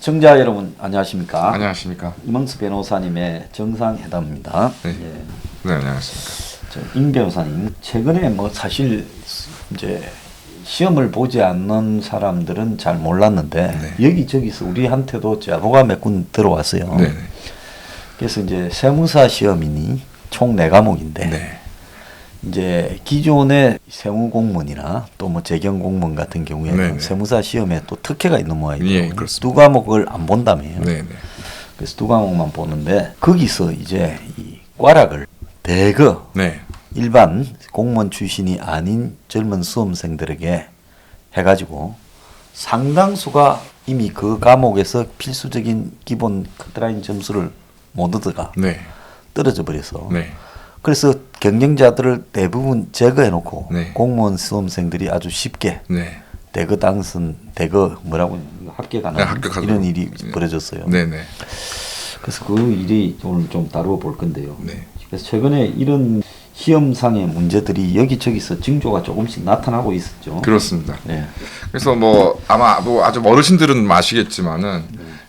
시청자 여러분 안녕하십니까? 안녕하십니까? 이명수 변호사님의 정상회담입니다. 네. 예. 네, 안녕하십니까? 임 변호사님, 최근에 뭐 사실 이제 시험을 보지 않는 사람들은 잘 몰랐는데 네. 여기저기서 우리한테도 제보가 몇 군 들어왔어요. 네. 그래서 이제 세무사 시험이니 총 4과목인데 네. 이제 기존의 세무 공무원이나 또 뭐 재경 공무원 같은 경우에는 네네. 세무사 시험에 또 특혜가 있는 모양이에요. 예, 그렇습니다. 2과목을 안 본다며요. 네, 네. 그래서 2과목만 보는데 거기서 이제 이 과락을 대거 네. 일반 공무원 출신이 아닌 젊은 수험생들에게 해가지고 상당수가 이미 그 과목에서 필수적인 기본 커트라인 점수를 못 얻어가 네. 떨어져 버려서 네. 그래서 경쟁자들을 대부분 제거해놓고 네. 공무원 수험생들이 아주 쉽게 네. 대거 당선, 대거 뭐라고 합격하는 네, 합격하도록. 이런 일이 네. 벌어졌어요. 네, 네. 그래서 그 일이 오늘 좀 다루어 볼 건데요. 네. 그래서 최근에 이런 시험상의 문제들이 여기저기서 징조가 조금씩 나타나고 있었죠. 그렇습니다. 네. 그래서 뭐 아마 뭐 아주 어르신들은 아시겠지만은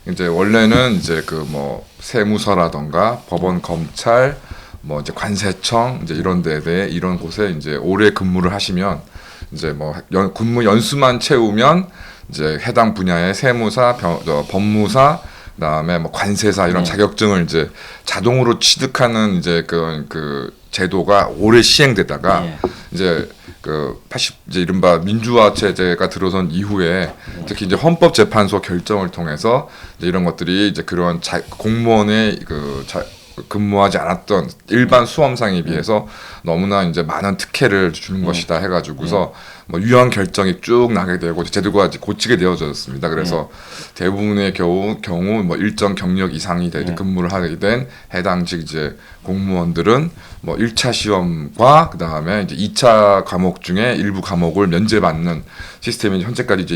이제 원래는 이제 그 뭐 세무서라던가 법원, 검찰, 뭐 이제 관세청 이제 이런 데에 대해 이런 곳에 이제 오래 근무를 하시면 이제 뭐 근무 연수만 채우면 이제 해당 분야의 세무사, 법무사, 그다음에 뭐 관세사 이런 자격증을 이제 자동으로 취득하는 이제 그 제도가 오래 시행되다가 이제 그 80 이제 이른바 민주화 체제가 들어선 이후에 특히 이제 헌법재판소 결정을 통해서 이제 이런 것들이 이제 그런 공무원의 근무하지 않았던 일반 수험상에 비해서 너무나 이제 많은 특혜를 주는 것이다 해가지고서 뭐 유연 결정이 쭉 나게 되고 제도가 이제 고치게 되어졌습니다. 그래서 대부분의 경우 뭐 일정 경력 이상이 근무를 하게 된 해당직 이제 공무원들은 뭐 1차 시험과 그다음에 이제 2차 과목 중에 일부 과목을 면제받는 시스템이 현재까지 이제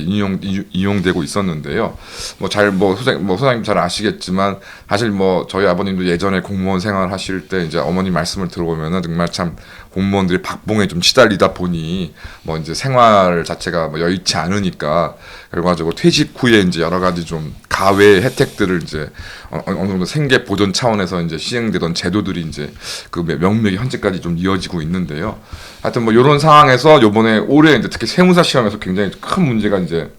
이용되고 있었는데요. 소장님 잘 아시겠지만 사실 뭐 저희 아버님도 예전에 공무원 생활하실 때 이제 어머님 말씀을 들어보면은 정말 참 공무원들이 박봉에 좀 시달리다 보니 뭐 이제 생활 자체가 뭐 여의치 않으니까 결과적으로 퇴직 후에 이제 여러 가지 좀 가외 혜택들을 이제 어느 정도 생계 보존 차원에서 이제 시행되던 제도들이 이제 그 명맥이 현재까지 좀 이어지고 있는데요. 하여튼 뭐 이런 상황에서 요번에 올해 이제 특히 세무사 시험에서 굉장히 큰 문제가 이제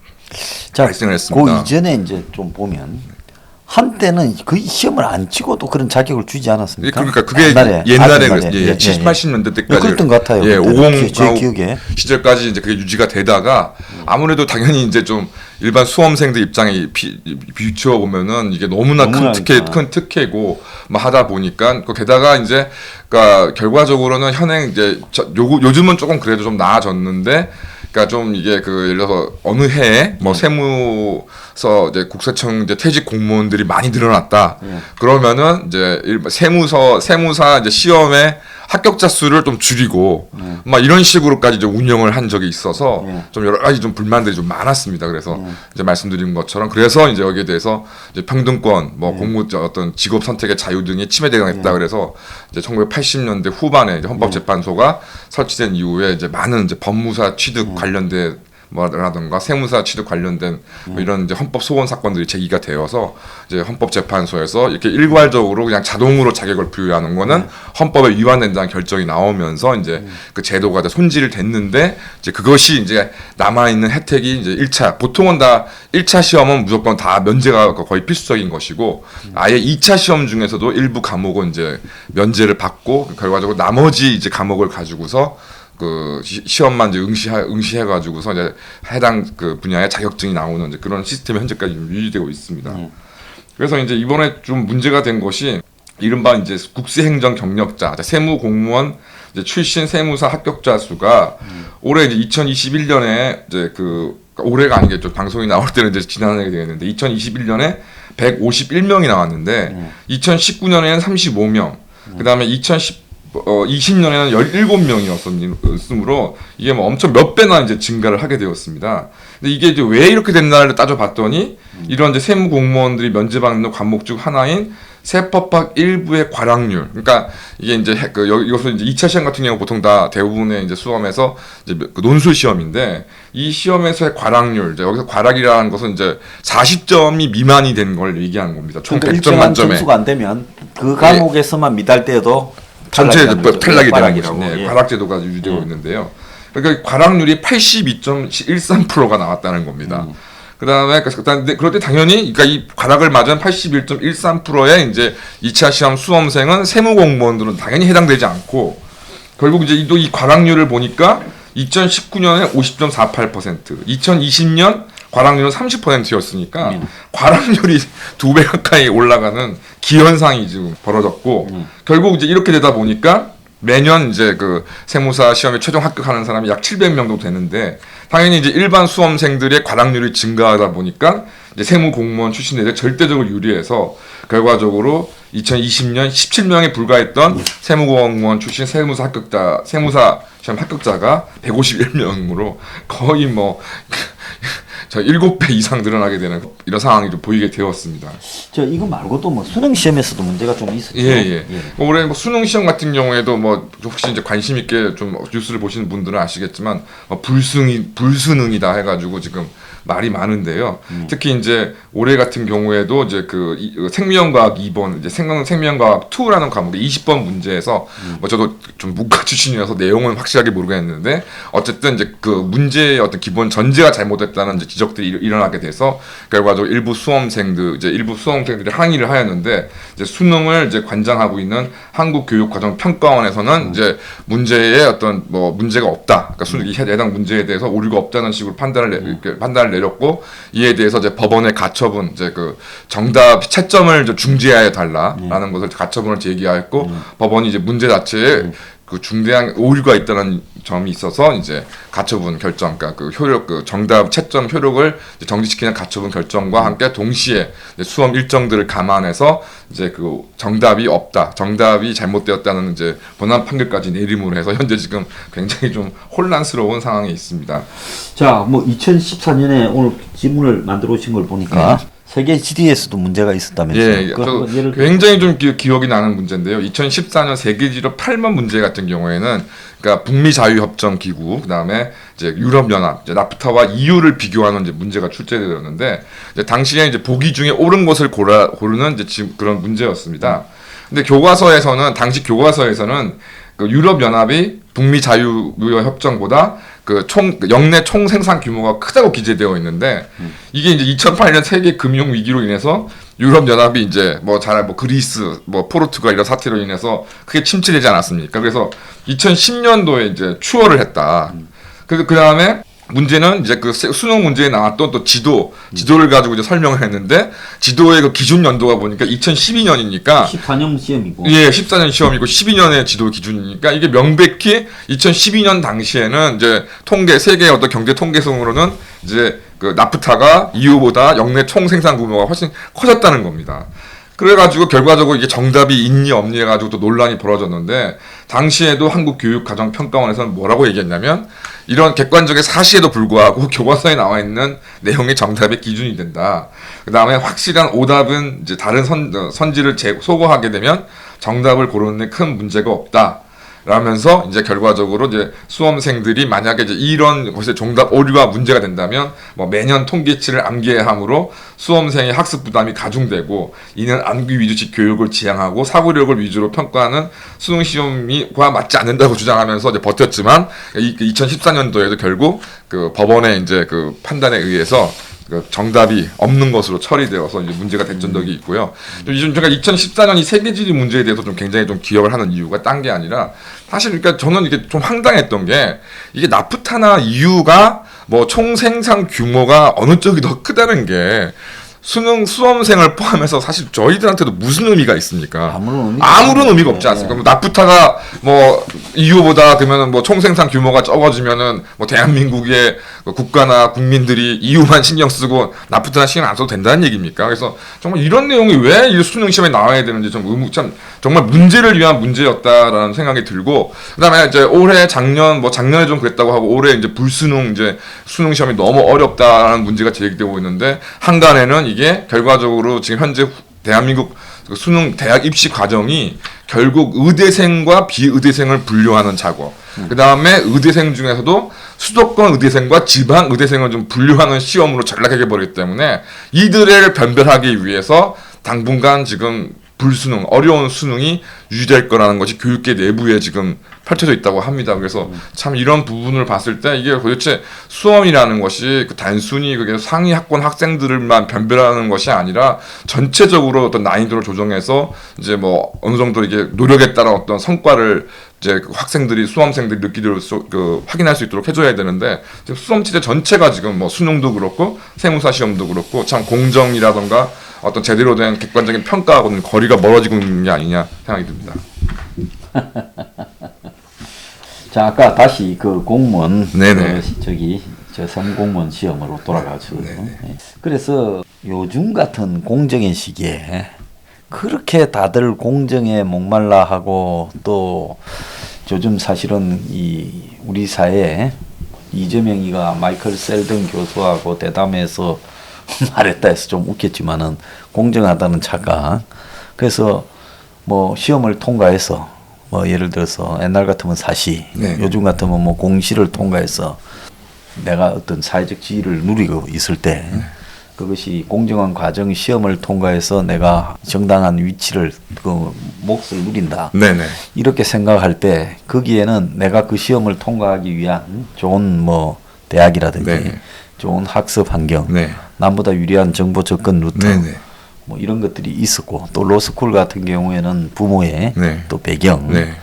발생을 했습니다. 그 이전에 이제 좀 보면 한때는 거의 시험을 안 치고도 그런 자격을 주지 않았습니까? 그러니까 그게 옛날에 그랬어요. 70, 80년대 때까지 그랬던 것 같아요. 예, 50 제 기억에 시절까지 이제 그게 유지가 되다가 아무래도 당연히 이제 좀 일반 수험생들 입장에 비추어 보면은 이게 너무나 큰 특혜고 뭐 하다 보니까 게다가 이제 그러니까 결과적으로는 현행 이제 요즘은 조금 그래도 좀 나아졌는데. 그러니까 좀 이게 예를 들어서 어느 해에 뭐 세무서 이제 국세청 이제 퇴직 공무원들이 많이 늘어났다. 그러면은 이제 세무사 이제 시험에 합격자 수를 좀 줄이고 막 이런 식으로까지 이제 운영을 한 적이 있어서 좀 여러 가지 좀 불만들이 좀 많았습니다. 그래서 이제 말씀드린 것처럼 그래서 이제 여기에 대해서 이제 평등권, 뭐 공무 어떤 직업 선택의 자유 등이 침해당했다. 그래서 이제 1980년대 후반에 이제 헌법재판소가 설치된 이후에 이제 많은 이제 법무사 취득 관련된 뭐라든가 세무사 취득 관련된 뭐 이런 이제 헌법 소원 사건들이 제기가 되어서 이제 헌법재판소에서 이렇게 일괄적으로 그냥 자동으로 자격을 부여하는 거는 헌법에 위반된다는 결정이 나오면서 이제 그 제도가 다 손질이 됐는데 이제 그것이 이제 남아 있는 혜택이 이제 1차 보통은 다 1차 시험은 무조건 다 면제가 거의 필수적인 것이고 아예 2차 시험 중에서도 일부 과목은 이제 면제를 받고 결과적으로 나머지 이제 과목을 가지고서 그 시험만 이제 응시해가지고서 이제 해당 그 분야의 자격증이 나오는 이제 그런 시스템이 현재까지 유지되고 있습니다. 그래서 이제 이번에 좀 문제가 된 것이 이른바 이제 국세행정 경력자, 세무 공무원 이제 출신 세무사 합격자 수가 올해 이제 2021년에 이제 올해가 아니겠죠. 방송이 나올 때는 이제 지난해 되겠는데 2021년에 151명이 나왔는데 2019년에는 35명, 그다음에 20년에는 17명이었으므로 이게 뭐 엄청 몇 배나 이제 증가를 하게 되었습니다. 근데 이게 이제 왜 이렇게 됐나를 따져봤더니 이런 이제 세무 공무원들이 면제받는 과목 중 하나인 세법학 일부의 과락률. 그러니까 이게 이제 이것은 이제 2차 시험 같은 경우 보통 다 대부분의 이제 수험에서 이제 그 논술 시험인데 이 시험에서의 과락률. 이제 여기서 과락이라는 것은 이제 40점이 미만이 된 걸 얘기하는 겁니다. 총 그러니까 100점 일정한 만점에. 점수가 안 되면 그 과목에서만 미달돼도 전체 탈락이 되는 과락이라고. 것이죠. 네, 예. 과락 제도가 유지되고 있는데요. 그러니까 과락률이 82.13%가 나왔다는 겁니다. 그다음에 그럴 때 당연히 그러니까 이 과락을 맞은 81.13%의 이제 2차 시험 수험생은 세무 공무원들은 당연히 해당되지 않고 결국 이제 또 이 과락률을 보니까 2019년에 50.48%, 2020년 과락률은 30%였으니까 과락률이 2배 가까이 올라가는 기현상이 지금 벌어졌고 결국 이제 이렇게 되다 보니까 매년 이제 그 세무사 시험에 최종 합격하는 사람이 약 700명 정도 되는데 당연히 이제 일반 수험생들의 과락률이 증가하다 보니까 이제 세무 공무원 출신들에 절대적으로 유리해서 결과적으로 2020년 17명에 불과했던 세무공무원 출신 세무사 시험 합격자가 151명으로 거의 뭐 저 7배 이상 늘어나게 되는 이런 상황이 좀 보이게 되었습니다. 저 이거 말고도 뭐 수능 시험에서도 문제가 좀 있었죠. 예. 올해 뭐 수능 시험 같은 경우에도 뭐 혹시 이제 관심 있게 좀 뉴스를 보시는 분들은 아시겠지만 불수능이다 해가지고 지금 말이 많은데요. 특히 이제 올해 같은 경우에도 이제 생명과학 2번 이제 생명과학 2라는 과목의 20번 문제에서 뭐 저도 좀 문과 출신이라서 내용은 확실하게 모르겠는데 어쨌든 이제 그 문제의 어떤 기본 전제가 잘못됐다는 이제 지적들이 일어나게 돼서 결과적으로 일부 수험생들이 항의를 하였는데 이제 수능을 이제 관장하고 있는 한국교육과정평가원에서는 이제 문제에 어떤 뭐 문제가 없다. 그러니까 해당 문제에 대해서 오류가 없다는 식으로 판단을 내렸고 이에 대해서 이제 법원에 가처분 이제 그 정답 채점을 이제 중지하여 달라라는 것을 가처분을 제기하였고 법원이 이제 문제 자체에 그 중대한 오류가 있다는 점이 있어서 이제 가처분 결정, 그러니까 그 효력, 그 정답 채점 효력을 이제 정지시키는 가처분 결정과 함께 동시에 이제 수험 일정들을 감안해서 이제 그 정답이 없다, 정답이 잘못되었다는 이제 본안 판결까지 내림으로 해서 현재 지금 굉장히 좀 혼란스러운 상황에 있습니다. 자, 뭐 2014년에 오늘 지문을 만들어 오신 걸 보니까 세계 지리에서도 문제가 있었다면서요? 예, 저 굉장히 좀 기억이 나는 문제인데요. 2014년 세계지도 8번 문제 같은 경우에는 그러니까 북미 자유협정 기구, 그다음에 이제 유럽연합, 이제 나프타와 EU를 비교하는 이제 문제가 출제되었는데 이제 당시에 이제 보기 중에 옳은 것을 고르는 이제 지금 그런 문제였습니다. 근데 당시 교과서에서는 그 유럽연합이 북미 자유무역협정보다 그 역내 총 생산 규모가 크다고 기재되어 있는데 이게 이제 2008년 세계 금융 위기로 인해서 유럽 연합이 이제 뭐 그리스, 뭐 포르투갈 이런 사태로 인해서 크게 침체되지 않았습니까? 그래서 2010년도에 이제 추월을 했다. 그 다음에 문제는 이제 그 수능 문제에 나왔던 또 지도를 가지고 이제 설명을 했는데 지도의 그 기준 연도가 보니까 2012년이니까 14년 시험이고 예, 14년 시험이고 12년의 지도 기준이니까 이게 명백히 2012년 당시에는 이제 세계 어떤 경제 통계성으로는 이제 그 나프타가 EU보다 역내 총 생산 규모가 훨씬 커졌다는 겁니다. 그래가지고 결과적으로 이게 정답이 있니 없니 해가지고 또 논란이 벌어졌는데 당시에도 한국교육과정평가원에서는 뭐라고 얘기했냐면 이런 객관적인 사실에도 불구하고 교과서에 나와 있는 내용이 정답의 기준이 된다. 그 다음에 확실한 오답은 이제 다른 선지를 소거하게 되면 정답을 고르는 데 큰 문제가 없다. 라면서 이제 결과적으로 이제 수험생들이 만약에 이제 이런 것에 정답 오류가 문제가 된다면 뭐 매년 통계치를 암기해야 하므로 수험생의 학습 부담이 가중되고 이는 암기 위주식 교육을 지향하고 사고력을 위주로 평가하는 수능 시험과 맞지 않는다고 주장하면서 이제 버텼지만 2014년도에도 결국 그 법원의 이제 그 판단에 의해서 그 정답이 없는 것으로 처리되어서 이제 문제가 됐던 적이 있고요. 제가 2014년 이 세계지리 문제에 대해서 좀 굉장히 좀 기억을 하는 이유가 딴 게 아니라 사실 그러니까 저는 이게 좀 황당했던 게 이게 나프타나 EU가 뭐 총생산 규모가 어느 쪽이 더 크다는 게 수험생을 포함해서 사실 저희들한테도 무슨 의미가 있습니까? 아무런 의미가 없지 않습니까? 뭐 나프타가 뭐 EU보다 그러면은 뭐 총생산 규모가 적어지면은 뭐 대한민국의 국가나 국민들이 EU만 신경 쓰고 나프타나 신경 안 써도 된다는 얘기입니까? 그래서 정말 이런 내용이 왜 이 수능 시험에 나와야 되는지 참 정말 문제를 위한 문제였다라는 생각이 들고, 그다음에 이제 올해 작년에 좀 그랬다고 하고 올해 이제 불수능 이제 수능 시험이 너무 어렵다라는 문제가 제기되고 있는데, 한간에는 이게 결과적으로 지금 현재 대한민국 수능 대학 입시 과정이 결국 의대생과 비의대생을 분류하는 작업, 그 다음에 의대생 중에서도 수도권 의대생과 지방 의대생을 좀 분류하는 시험으로 전락하게 버리기 때문에 이들을 변별하기 위해서 당분간 지금 불수능, 어려운 수능이 유지될 거라는 것이 교육계 내부에 지금 펼쳐져 있다고 합니다. 그래서 참 이런 부분을 봤을 때 이게 도대체 수험이라는 것이 단순히 그게 상위 학번 학생들만 변별하는 것이 아니라 전체적으로 어떤 난이도를 조정해서 이제 뭐 어느 정도 이게 노력에 따라 어떤 성과를 이제 학생들이 수험생들이 느끼도록 확인할 수 있도록 해줘야 되는데, 지금 수험 체제 전체가 지금 뭐 수능도 그렇고 세무사 시험도 그렇고 참 공정이라던가 어떤 제대로 된 객관적인 평가하고는 거리가 멀어지고 있는 게 아니냐 생각이 듭니다. 자, 아까 다시 그 공무원, 네네. 저 사무공무원 시험으로 돌아가죠. 그래서 요즘 같은 공정의 시기에 그렇게 다들 공정에 목말라 하고, 또 요즘 사실은 우리 사회에 이재명이가 마이클 셀든 교수하고 대담해서 말했다 해서 좀 웃겼지만은 공정하다는 착각. 그래서 뭐 시험을 통과해서 뭐 예를 들어서 옛날 같으면 사시, 네. 요즘 같으면 뭐 공시를 통과해서 내가 어떤 사회적 지위를 누리고 있을 때 그것이 공정한 과정 시험을 통과해서 내가 정당한 위치를 그 몫을 누린다. 네네. 이렇게 생각할 때 거기에는 내가 그 시험을 통과하기 위한 좋은 뭐 대학이라든지 네네. 좋은 학습 환경, 네. 남보다 유리한 정보 접근 루트, 네네. 뭐 이런 것들이 있었고, 또 로스쿨 같은 경우에는 부모의 네. 또 배경, 네.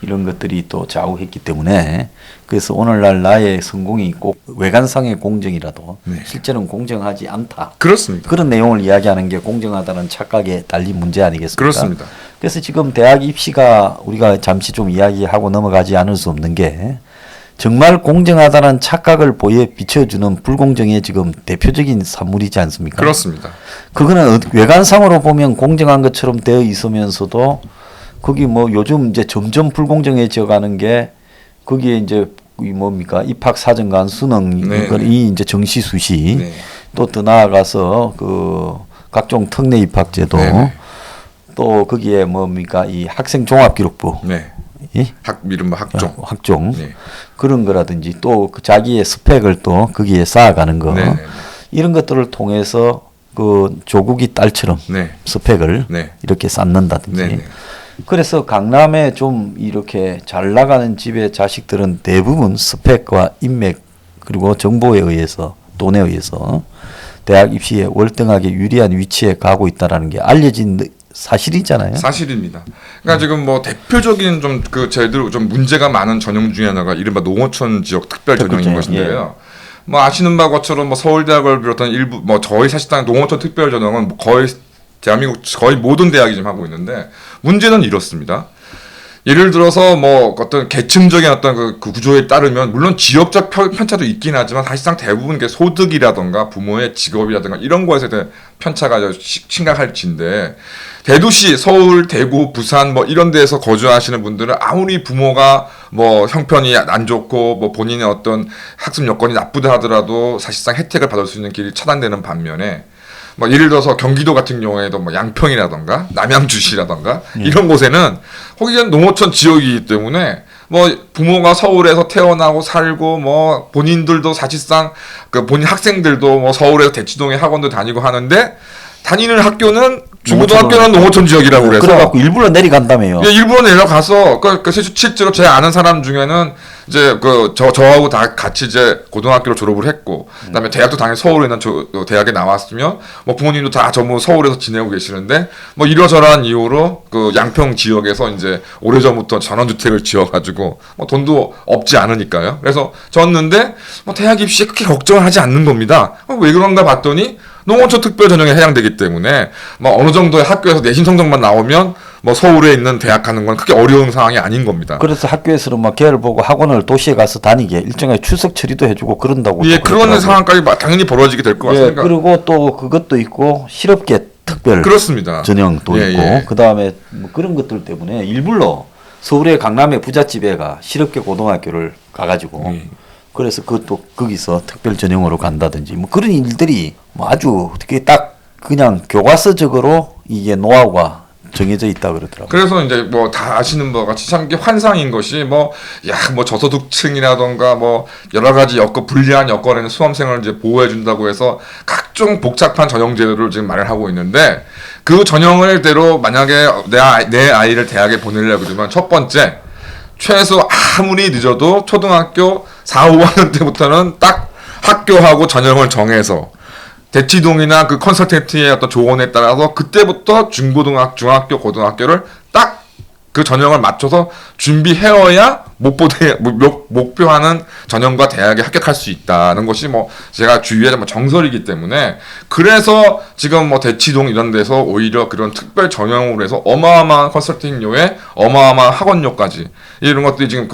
이런 것들이 또 좌우했기 때문에, 그래서 오늘날 나의 성공이 꼭 외관상의 공정이라도 네. 실제는 공정하지 않다. 그렇습니다. 그런 내용을 이야기하는 게 공정하다는 착각에 달린 문제 아니겠습니까? 그렇습니다. 그래서 지금 대학 입시가 우리가 잠시 좀 이야기하고 넘어가지 않을 수 없는 게, 정말 공정하다는 착각을 비춰주는 불공정의 지금 대표적인 산물이지 않습니까? 그렇습니다. 그거는 외관상으로 보면 공정한 것처럼 되어 있으면서도 거기 뭐 요즘 이제 점점 불공정해져 가는 게, 거기에 이제 뭡니까 입학 사정관 수능 네. 이 이제 정시 수시, 네. 또 더 나아가서 그 각종 특례 입학제도, 네. 또 거기에 뭡니까 이 학생 종합기록부, 네. 이른바 학종. 네. 그런 거라든지, 또 그 자기의 스펙을 또 거기에 쌓아가는 거, 네. 이런 것들을 통해서 그 조국이 딸처럼 네. 스펙을 네. 이렇게 쌓는다든지. 네. 그래서 강남에 좀 이렇게 잘 나가는 집의 자식들은 대부분 스펙과 인맥 그리고 정보에 의해서, 돈에 의해서 대학 입시에 월등하게 유리한 위치에 가고 있다라는 게 알려진 사실이잖아요. 사실입니다. 그러니까 지금 뭐 대표적인 좀 제대로 좀 문제가 많은 전형 중에 하나가 이른바 농어촌 지역 특별 전형인 것인데요. 뭐 아시는 바것처럼 뭐 서울대학을 비롯한 일부 뭐 저희 사실상 농어촌 특별 전형은 뭐 거의 대한민국 거의 모든 대학이 지금 하고 있는데, 문제는 이렇습니다. 예를 들어서 뭐 어떤 계층적인 어떤 그 구조에 따르면 물론 지역적 편차도 있긴 하지만 사실상 대부분 게 소득이라던가 부모의 직업이라든가 이런 거에서 편차가 심각할진데, 대도시 서울, 대구, 부산 뭐 이런 데에서 거주하시는 분들은 아무리 부모가 뭐 형편이 안 좋고 뭐 본인의 어떤 학습 여건이 나쁘다 하더라도 사실상 혜택을 받을 수 있는 길이 차단되는 반면에, 뭐 예를 들어서 경기도 같은 경우에도 뭐 양평이라던가 남양주시라던가 이런 곳에는 거기는 농어촌 지역이기 때문에 뭐 부모가 서울에서 태어나고 살고 뭐 본인들도 사실상 그 본인 학생들도 뭐 서울에서 대치동에 학원도 다니고 하는데, 다니는 학교는 중고등학교는 농어촌 지역이라고 그래서 그래갖고 일부러 내려간다며요. 예, 일부러 내려가서 실제로 제 아는 사람 중에는 이제 저하고 다 같이 이제 고등학교를 졸업을 했고, 그다음에 대학도 당연히 서울에 있는 대학에 나왔으면 뭐 부모님도 다 전부 서울에서 지내고 계시는데, 뭐 이러저러한 이유로 그 양평 지역에서 이제 오래전부터 전원주택을 지어가지고 뭐 돈도 없지 않으니까요. 그래서 졌는데 뭐 대학 입시에 그렇게 걱정을 하지 않는 겁니다. 왜 그런가 봤더니 농어촌 특별 전형에 해당되기 때문에 뭐 어느 정도의 학교에서 내신 성적만 나오면 뭐 서울에 있는 대학 가는 건 크게 어려운 상황이 아닌 겁니다. 그래서 학교에서는 막 걔를 보고 학원을 도시에 가서 다니게 일정하게 출석 처리도 해주고 그런다고. 예, 그런 상황까지 당연히 벌어지게 될 것 같습니다. 예, 그리고 또 그것도 있고 실업계 특별 그렇습니다. 전형도 예, 있고 예. 그 다음에 뭐 그런 것들 때문에 일부러 서울의 강남의 부잣집에 가 실업계 고등학교를 가가지고 그래서 그것도 거기서 특별 전형으로 간다든지 뭐 그런 일들이 뭐 아주 어떻게 딱 그냥 교과서적으로 이게 노하우가 정해져 있다 그러더라고요. 그래서 이제 뭐 다 아시는 바와 같이 참 이게 환상인 것이 뭐 저소득층이라던가 뭐 여러 가지 불리한 여건에는 수험생을 이제 보호해 준다고 해서 각종 복잡한 전형 제도를 지금 마련하고 있는데 그 전형을대로 만약에 내 아이를 대학에 보내려고 그러면 첫 번째 최소 아무리 늦어도 초등학교 4, 5학년 때부터는 딱 학교하고 전형을 정해서 대치동이나 그 컨설턴트의 어떤 조언에 따라서 그때부터 중학교, 고등학교를 딱 그 전형을 맞춰서 준비해야 목표하는 전형과 대학에 합격할 수 있다는 것이 뭐 제가 주위에 뭐 정설이기 때문에 그래서 지금 뭐 대치동 이런 데서 오히려 그런 특별 전형으로 해서 어마어마한 컨설팅료에 어마어마한 학원료까지 이런 것들이 지금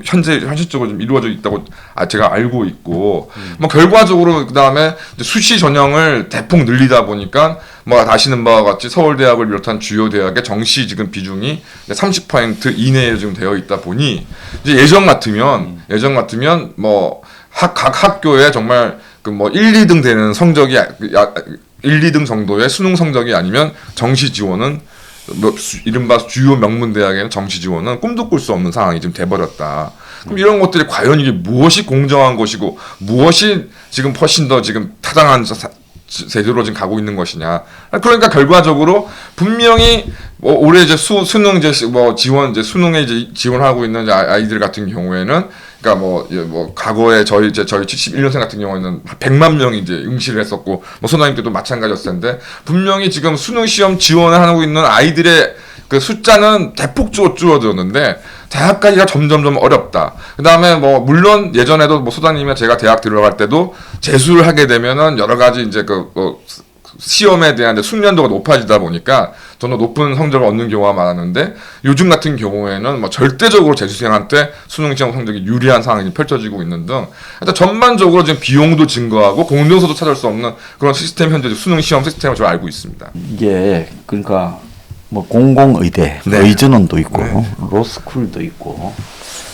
현실적으로 좀 이루어져 있다고 제가 알고 있고 뭐 결과적으로 그 다음에 수시 전형을 대폭 늘리다 보니까 뭐 아시는 바와 같이 서울대학을 비롯한 주요 대학의 정시 지금 비중이 30% 이내에 지금 되어 있다 보니 이제 예전 같으면 뭐 각 학교에 정말 그 뭐 1, 2등 되는 성적이 1, 2등 정도의 수능 성적이 아니면 정시 지원은 뭐 이른바 주요 명문 대학에는 정시 지원은 꿈도 꿀 수 없는 상황이 지금 돼버렸다. 그럼 이런 것들이 과연 이게 무엇이 공정한 것이고 무엇이 지금 훨씬 더 지금 타당한 제대로 지금 가고 있는 것이냐. 그러니까 결과적으로 분명히 뭐 올해 이제 수능 수능에 이제 지원하고 있는 아이들 같은 경우에는 그러니까 뭐 과거에 저희 71년생 같은 경우에는 100만 명이 이제 응시를 했었고 뭐 소나님 때도 마찬가지였을 텐데 분명히 지금 수능 시험 지원을 하고 있는 아이들의 그 숫자는 대폭적으로 줄어들었는데 대학가기가 점점점 어렵다. 그다음에 뭐 물론 예전에도 뭐 소장님이 제가 대학 들어갈 때도 재수를 하게 되면은 여러 가지 이제 시험에 대한 숙련도가 높아지다 보니까 더 높은 성적을 얻는 경우가 많았는데 요즘 같은 경우에는 뭐 절대적으로 재수생한테 수능 시험 성적이 유리한 상황이 펼쳐지고 있는 등 일단 전반적으로 지금 비용도 증가하고 공정서도 찾을 수 없는 그런 시스템 현재 수능 시험 시스템을 저 알고 있습니다. 이게 그러니까 뭐 공공의대, 네. 의전원도 있고 네. 로스쿨도 있고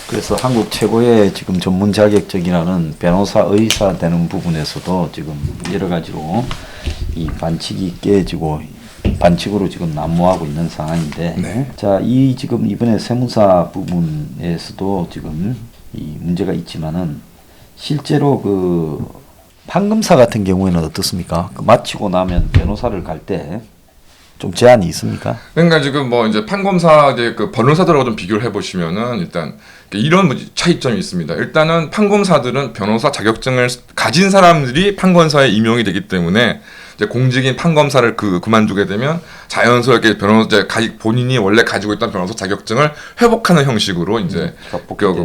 그래서 한국 최고의 지금 전문 자격증이라는 변호사, 의사 되는 부분에서도 지금 여러 가지로 이 반칙이 깨지고 반칙으로 지금 난무하고 있는 상황인데 네. 자, 이 지금 이번에 세무사 부분에서도 지금 이 문제가 있지만은 실제로 그 판검사 같은 경우에는 어떻습니까? 그 마치고 나면 변호사를 갈 때 좀 제한이 있습니까? 그러니까 지금 뭐 이제 판검사 이제 그 변호사들하고 좀 비교를 해보시면은 일단 이런 차이점이 있습니다. 일단은 판검사들은 변호사 자격증을 가진 사람들이 판검사에 임용이 되기 때문에 이제 공직인 판검사를 그만두게 되면 자연스럽게 본인이 원래 가지고 있던 변호사 자격증을 회복하는 형식으로 이제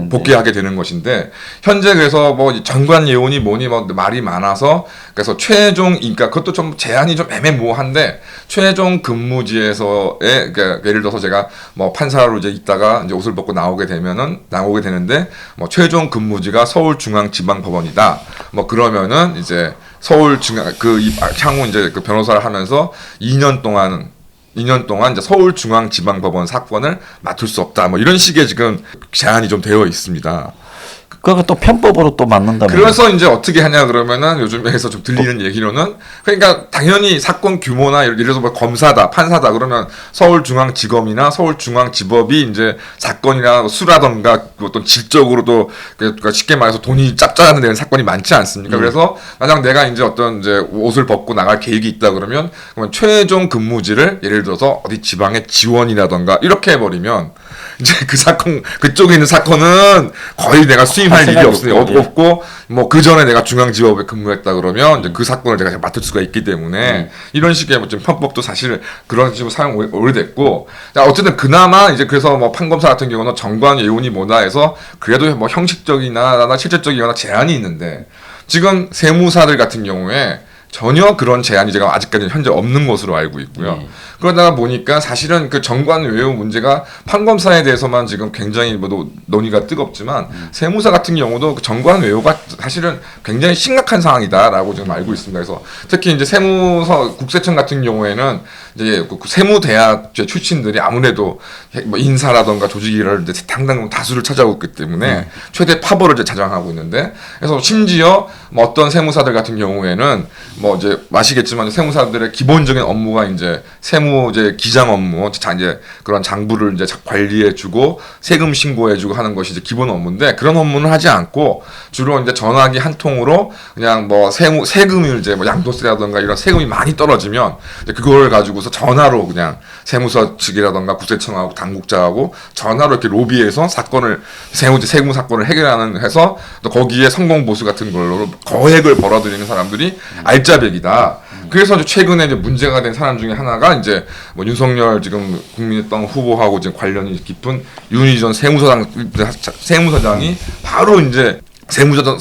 복귀하게 되는 것인데 현재 그래서 뭐 전관 예우니 뭐니 뭐 말이 많아서 그래서 최종 그것도 좀 제한이 좀 애매모호한데 최종 근무지에서의 그러니까 예를 들어서 제가 뭐 판사로 이제 있다가 이제 옷을 벗고 나오게 되는데 뭐 최종 근무지가 서울중앙지방법원이다. 뭐 그러면은 이제 향후 이제 그 변호사를 하면서 2년 동안 이제 서울중앙지방법원 사건을 맡을 수 없다. 뭐 이런 식의 지금 제한이 좀 되어 있습니다. 그거 또 편법으로 또 맞는다면. 그래서 이제 어떻게 하냐 그러면은 요즘에서 좀 들리는 얘기로는 그러니까 당연히 사건 규모나 예를 들어서 뭐 검사다, 판사다 그러면 서울중앙지검이나 서울중앙지법이 이제 사건이나 수라던가 어떤 질적으로도 그러니까 쉽게 말해서 돈이 짭짤하는 데는 사건이 많지 않습니까? 그래서 만약 내가 이제 어떤 이제 옷을 벗고 나갈 계획이 있다 그러면 최종 근무지를 예를 들어서 어디 지방의 지원이라던가 이렇게 해버리면 이제 그 사건 그쪽에 있는 사건은 거의 내가 수임할 일이 없고 뭐 그 전에 내가 중앙지법에 근무했다 그러면 이제 그 사건을 내가 맡을 수가 있기 때문에 이런 식의 뭐 좀 편법도 사실 그런 식으로 사용 오래됐고 어쨌든 그나마 이제 그래서 뭐 판검사 같은 경우는 정관 예우니 뭐나 해서 그래도 뭐 형식적이나 실질적이거나 제한이 있는데 지금 세무사들 같은 경우에 전혀 그런 제한이 제가 아직까지 현재 없는 것으로 알고 있고요. 네. 그러다 보니까 사실은 그 정관 외유 문제가 판검사에 대해서만 지금 굉장히 뭐 논의가 뜨겁지만 세무사 같은 경우도 그 정관 외유가 사실은 굉장히 심각한 상황이다라고 지금 알고 있습니다. 그래서 특히 이제 세무서 국세청 같은 경우에는 이제 그 세무대학 출신들이 아무래도 뭐 인사라던가 조직이를 이제 상당 다수를 차지하고 있기 때문에 최대 파벌을 이제 자장하고 있는데, 그래서 심지어 뭐 어떤 세무사들 같은 경우에는 뭐 이제 아시겠지만 세무사들의 기본적인 업무가 이제 세무 이제 기장 업무, 이제 그런 장부를 이제 관리해주고 세금 신고해주고 하는 것이 이제 기본 업무인데, 그런 업무는 하지 않고 주로 이제 전화기 한 통으로 그냥 뭐 세금을 이제 뭐 양도세라든가 이런 세금이 많이 떨어지면 이제 그걸 가지고서 전화로 그냥 세무서 측이라든가 국세청하고 당국자하고 전화로 이렇게 로비해서 사건을 세금 사건을 해결하는 해서 또 거기에 성공 보수 같은 걸로 거액을 벌어들이는 사람들이 알짜배기다. 그래서 이제 최근에 이제 문제가 된 사람 중에 하나가 이제 뭐 윤석열 지금 국민의당 후보하고 지금 관련이 깊은 윤희전 세무서장이 바로 이제 세무서장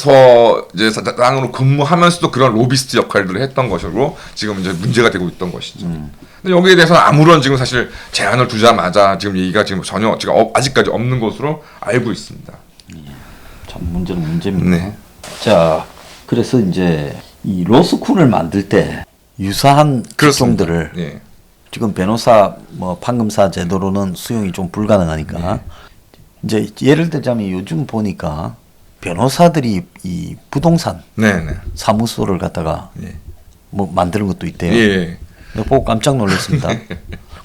이제 당으로 근무하면서도 그런 로비스트 역할들을 했던 것으로 지금 이제 문제가 되고 있던 것이죠. 근데 여기에 대해서 아무런 지금 사실 제한을 두자마자 지금 얘기가 지금 전혀 지금 아직까지 없는 것으로 알고 있습니다. 참 문제는 문제입니다. 네. 자, 그래서 이제 이 로스쿨을 만들 때 유사한 직종들을 네. 지금 변호사 뭐 판검사 제도로는 수용이 좀 불가능하니까 이제 예를 들자면 요즘 보니까 변호사들이 이 부동산 네네. 사무소를 갖다가 뭐 만드는 것도 있대요. 예. 내가 보고 깜짝 놀랐습니다.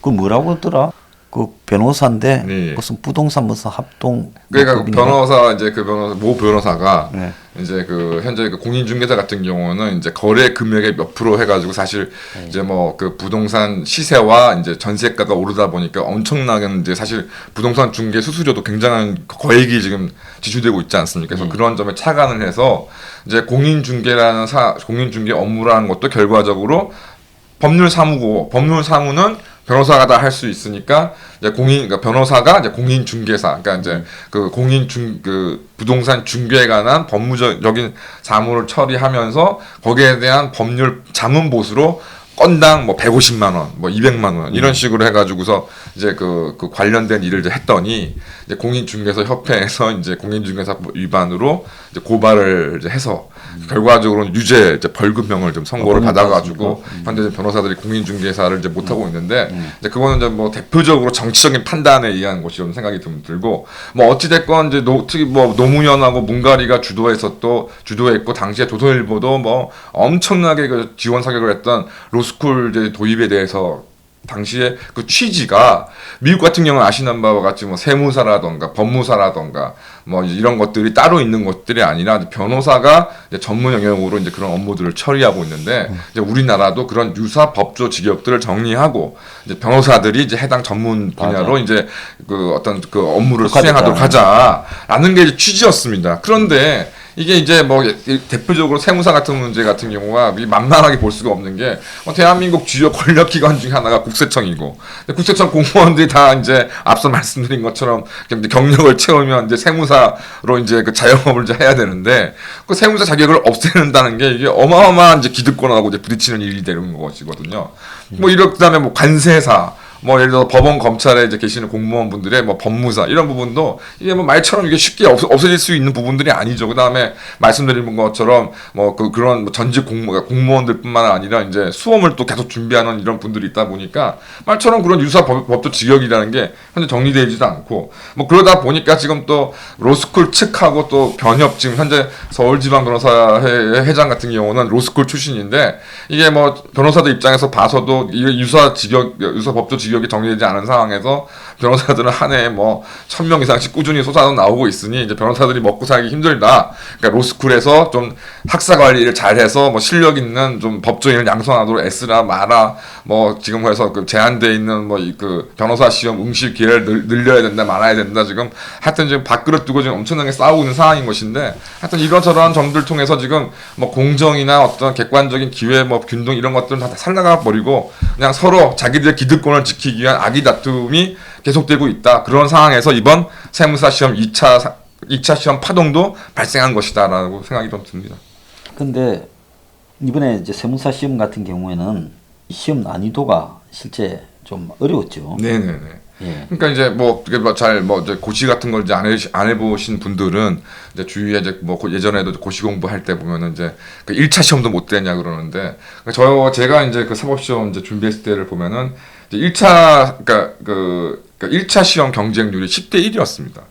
그 뭐라고 하더라? 그 변호사인데 네. 무슨 부동산 무슨 합동 그러니까 변호사 이제 그 모 변호사가 네. 이제 그 현재 그 공인중개사 같은 경우는 이제 거래 금액의 몇 프로 해가지고 사실 이제 뭐 그 부동산 시세와 이제 전세가가 오르다 보니까 엄청나게 이제 사실 부동산 중개 수수료도 굉장한 거액이 지금 지출되고 있지 않습니까? 그래서 그런 점에 차관을 해서 이제 공인중개 업무라는 것도 결과적으로 법률사무고, 법률사무는 변호사가 다 할 수 있으니까 이제 그러니까 변호사가 이제 공인중개사, 그러니까 이제 그 그 부동산 중개에 관한 법무적인 사무를 처리하면서 거기에 대한 법률 자문 보수로 건당 뭐 150만 원, 뭐 200만 원 이런 식으로 해가지고서 이제 그 관련된 일을 이제 했더니 이제 공인중개사 협회에서 이제 공인중개사 위반으로 이제 고발을 이제 해서 결과적으로는 유죄 이제 벌금형을 좀 선고를 받아가지고 현재 변호사들이 공인중개사를 이제 못 하고 있는데 이제 그거는 이제 뭐 대표적으로 정치적인 판단에 의한 것이라는 생각이 좀 들고, 뭐 어찌 됐건 이제 특히 뭐 노무현하고 문가리가 주도했고 당시에 조선일보도 뭐 엄청나게 그 지원 사격을 했던 로스쿨 이제 도입에 대해서 당시에 그 취지가 미국 같은 경우는 아시는 바와 같이 뭐 세무사라던가 법무사라던가 뭐 이런 것들이 따로 있는 것들이 아니라 변호사가 이제 전문 영역으로 이제 그런 업무들을 처리하고 있는데 이제 우리나라도 그런 유사 법조 직역들을 정리하고 이제 변호사들이 이제 해당 전문 분야로 맞아. 이제 그 어떤 그 업무를 수행하도록 하자라는 게 이제 취지였습니다. 그런데 이게 이제 뭐 대표적으로 세무사 같은 문제 같은 경우가 만만하게 볼 수가 없는 게 대한민국 주요 권력기관 중에 하나가 국세청이고, 국세청 공무원들이 다 이제 앞서 말씀드린 것처럼 경력을 채우면 이제 세무사로 이제 그 자영업을 이제 해야 되는데 그 세무사 자격을 없애는다는 게 이게 어마어마한 이제 기득권하고 이제 부딪히는 일이 되는 것이거든요. 뭐 그다음에 뭐 관세사, 뭐 예를 들어 법원 검찰에 이제 계시는 공무원분들의 뭐 법무사 이런 부분도 이게 뭐 말처럼 이게 쉽게 없어질 수 있는 부분들이 아니죠. 그다음에 말씀드린 것처럼 뭐 그런 뭐 전직 공무원들뿐만 아니라 이제 수험을 또 계속 준비하는 이런 분들이 있다 보니까 말처럼 그런 유사 법조 직역이라는 게 현재 정리되지도 않고, 뭐 그러다 보니까 지금 또 로스쿨 측하고 또 변협, 지금 현재 서울지방변호사회 회장 같은 경우는 로스쿨 출신인데 이게 뭐 변호사들 입장에서 봐서도 이 유사 법조 직역이 정리되지 않은 상황에서 변호사들은 한 해에 뭐 1000명 이상씩 꾸준히 쏟아져 나오고 있으니 이제 변호사들이 먹고 살기 힘들다. 그러니까 로스쿨에서 좀 학사 관리를 잘해서 뭐 실력 있는 좀 법조인을 양성하도록 애쓰라 마라, 뭐 지금 해서 그 제한돼 있는 뭐 그 변호사 시험 응시 기회를 늘려야 된다 말아야 된다, 지금 하여튼 지금 밥그릇 두고 지금 엄청나게 싸우고 있는 상황인 것인데, 하여튼 이런저런 점들 통해서 지금 뭐 공정이나 어떤 객관적인 기회 뭐 균등 이런 것들은 다 살나가 버리고 그냥 서로 자기들의 기득권을 지키기 위한 악의 다툼이 계속되고 있다. 그런 상황에서 이번 세무사 시험 2차 시험 파동도 발생한 것이다라고 생각이 좀 듭니다. 근데 이번에 이제 세무사 시험 같은 경우에는 시험 난이도가 실제 좀 어려웠죠. 네네네. 예. 그러니까 이제 뭐 이게 뭐잘뭐 이제 고시 같은 걸 이제 안 해보신 분들은 이제 주위에 이제 뭐 예전에도 고시 공부할 때 보면은 이제 그 1차 시험도 못 되냐 그러는데 제가 이제 그 사법 시험 이제 준비했을 때를 보면은 이제 1차 그러니까 1차 시험 경쟁률이 10대 1이었습니다.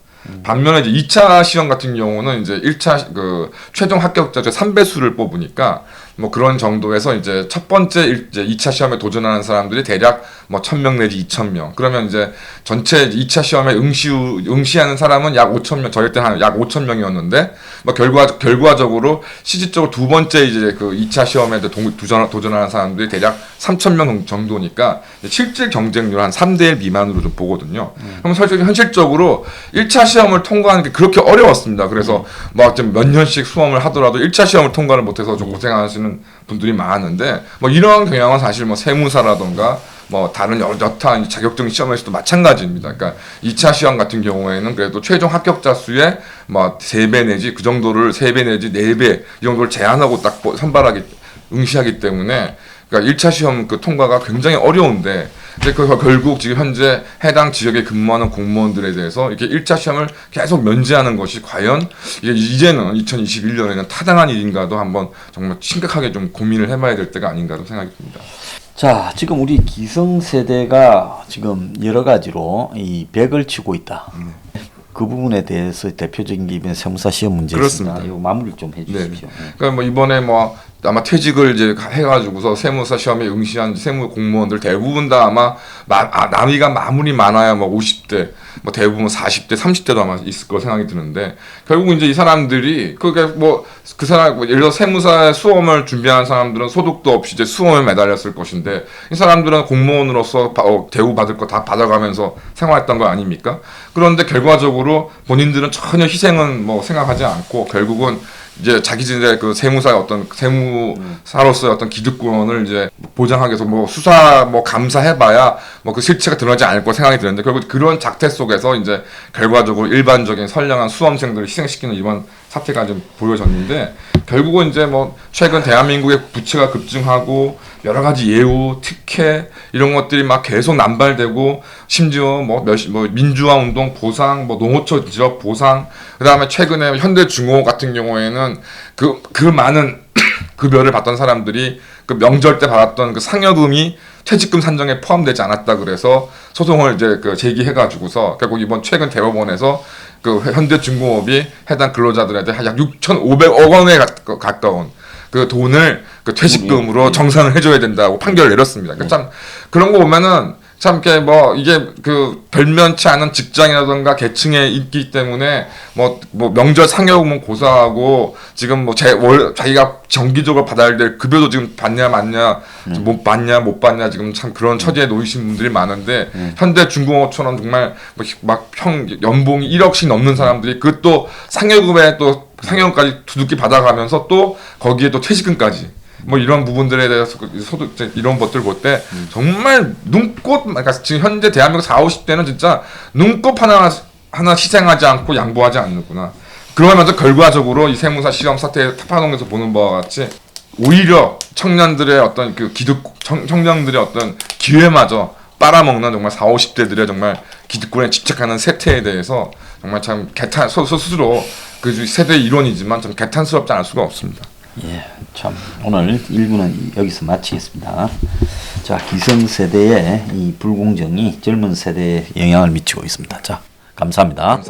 반면에 이제 2차 시험 같은 경우는 이제 1차 그 최종 합격자 3배수를 뽑으니까 뭐 그런 정도에서 이제 첫 번째 이제 2차 시험에 도전하는 사람들이 대략 뭐 1000명 내지 2000명. 그러면 이제 전체 2차 시험에 응시하는 사람은 약 5000명, 저희 때는 약 5000명이었는데 뭐 결과적으로 실질적으로 두 번째 이제 그 2차 시험에 도전하는 사람들이 대략 3000명 정도니까 실질 경쟁률 한 3대 1 미만으로 좀 보거든요. 그럼 솔직히 현실적으로 1차 시험을 통과하는 게 그렇게 어려웠습니다. 그래서 막 좀 몇 년씩 수험을 하더라도 1차 시험을 통과를 못해서 좀 고생하시는 분들이 많은데 뭐 이러한 경향은 사실 뭐 세무사라던가 뭐 다른 여타 자격증 시험에서도 마찬가지입니다. 그러니까 2차 시험 같은 경우에는 그래도 최종 합격자 수의 뭐 3배 내지 그 정도를 3배 내지 4배 이 정도를 제한하고 딱 응시하기 때문에 그러니까 1차 시험 그 통과가 굉장히 어려운데 이제 결국 지금 현재 해당 지역에 근무하는 공무원들에 대해서 이렇게 1차 시험을 계속 면제하는 것이 과연 이게 이제는 2021년에는 타당한 일인가도 한번 정말 심각하게 좀 고민을 해봐야 될 때가 아닌가도 생각이 듭니다. 자, 지금 우리 기성세대가 지금 여러 가지로 이 벽을 치고 있다. 그 부분에 대해서 대표적인 게 이번 세무사 시험 문제입니다. 그렇습니다. 이거 마무리를 좀 해주십시오. 그러니까 뭐 이번에 뭐 아마 퇴직을 이제 해가지고서 세무사 시험에 응시한 세무 공무원들 대부분 다 아마 나이가 아무리 많아야 뭐 50대, 뭐 대부분 40대, 30대도 아마 있을 거 생각이 드는데 결국 이제 이 사람들이 그게 뭐 그 사람 예를 들어 세무사 수험을 준비하는 사람들은 소득도 없이 이제 수험에 매달렸을 것인데 이 사람들은 공무원으로서 대우 받을 거 다 받아가면서 생활했던 거 아닙니까? 그런데 결과적으로 본인들은 전혀 희생은 뭐 생각하지 않고 결국은 이제 자기들의 그 세무사의 어떤 세무사로서의 어떤 기득권을 이제 보장하기 위해서 뭐 수사 뭐 감사해봐야 뭐 그 실체가 드러나지 않을 거 생각이 드는데 결국 그런 작태 속에서 이제 결과적으로 일반적인 선량한 수험생들을 희생시키는 이번 사태가 좀 보여졌는데 결국은 이제 뭐 최근 대한민국의 부채가 급증하고 여러 가지 예우, 특혜 이런 것들이 막 계속 남발되고 심지어 뭐 민주화 운동 보상, 뭐 농어촌 지역 보상, 그다음에 최근에 현대중공업 같은 경우에는 그 많은 급여를 받던 사람들이 그 명절 때 받았던 그 상여금이 퇴직금 산정에 포함되지 않았다 그래서 소송을 이제 그 제기해가지고서 결국 이번 최근 대법원에서 그 현대중공업이 해당 근로자들한테 약 6,500억 원에 가까운 그 돈을 그 퇴직금으로 정산을 해줘야 된다고 판결을 내렸습니다. 그러니까 참 그런 거 보면은 참 이렇게 뭐 이게 그 별면치 않은 직장이라든가 계층에 있기 때문에 뭐 명절 상여금은 고사하고 지금 뭐 자기가 정기적으로 받아야 될 급여도 지금 받냐 맞냐 못 받냐 지금 참 그런 처지에 놓이신 분들이 많은데 현대중공업처럼 정말 막 연봉이 1억씩 넘는 사람들이 그것도 상여금에 또 상여금까지 두둑히 받아가면서 또 거기에 또 퇴직금까지 뭐 이런 부분들에 대해서 소득 이런 것들 볼 때 정말 눈꽃 그러니까 지금 현재 대한민국 40, 50대는 진짜 눈꽃 하나 희생하지 않고 양보하지 않는구나. 그러면서 결과적으로 이 세무사 시험 사태의 타파동에서 보는 바와 같이 오히려 청년들의 어떤 그 청년들의 어떤 기회마저 빨아먹는 정말 40, 50대들의 정말 기득권에 집착하는 세태에 대해서 정말 참 스스로 그 세대의 일원이지만 좀 개탄스럽지 않을 수가 없습니다. 예, 참 오늘 1부는 여기서 마치겠습니다. 자, 기성세대의 이 불공정이 젊은 세대에 영향을 미치고 있습니다. 자, 감사합니다.